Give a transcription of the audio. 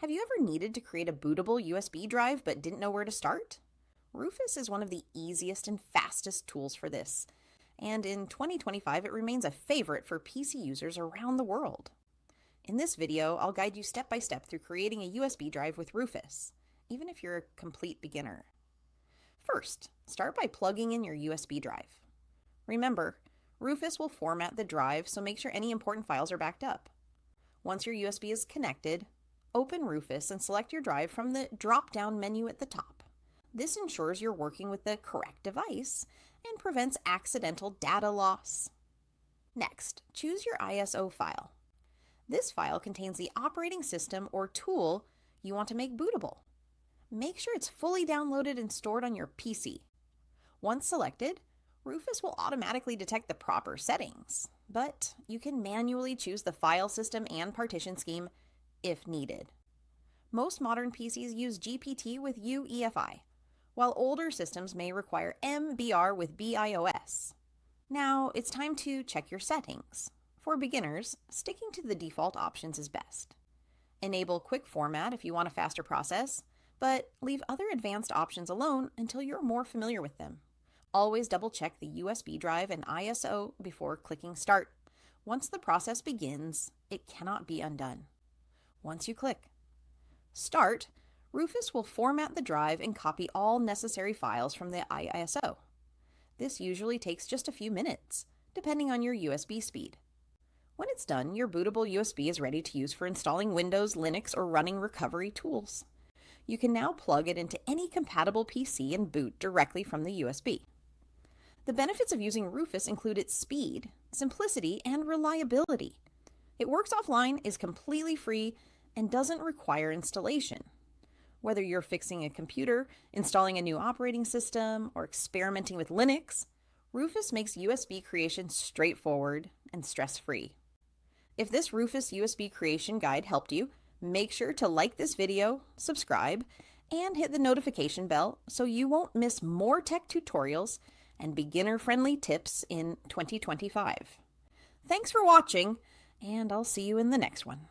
Have you ever needed to create a bootable USB drive but didn't know where to start? Rufus is one of the easiest and fastest tools for this, and in 2025 it remains a favorite for PC users around the world. In this video, I'll guide you step by step through creating a USB drive with Rufus, even if you're a complete beginner. First, start by plugging in your USB drive. Remember, Rufus will format the drive, so make sure any important files are backed up. Once your USB is connected, open Rufus and select your drive from the drop-down menu at the top. This ensures you're working with the correct device and prevents accidental data loss. Next, choose your ISO file. This file contains the operating system or tool you want to make bootable. Make sure it's fully downloaded and stored on your PC. Once selected, Rufus will automatically detect the proper settings, but you can manually choose the file system and partition scheme if needed. Most modern PCs use GPT with UEFI, while older systems may require MBR with BIOS. Now it's time to check your settings. For beginners, sticking to the default options is best. Enable quick format if you want a faster process, but leave other advanced options alone until you're more familiar with them. Always double check the USB drive and ISO before clicking start. Once the process begins, it cannot be undone. Once you click Start, Rufus will format the drive and copy all necessary files from the ISO. This usually takes just a few minutes, depending on your USB speed. When it's done, your bootable USB is ready to use for installing Windows, Linux, or running recovery tools. You can now plug it into any compatible PC and boot directly from the USB. The benefits of using Rufus include its speed, simplicity, and reliability. It works offline, is completely free, and doesn't require installation. Whether you're fixing a computer, installing a new operating system, or experimenting with Linux, Rufus makes USB creation straightforward and stress-free. If this Rufus USB creation guide helped you, make sure to like this video, subscribe, and hit the notification bell so you won't miss more tech tutorials and beginner-friendly tips in 2025. Thanks for watching, and I'll see you in the next one.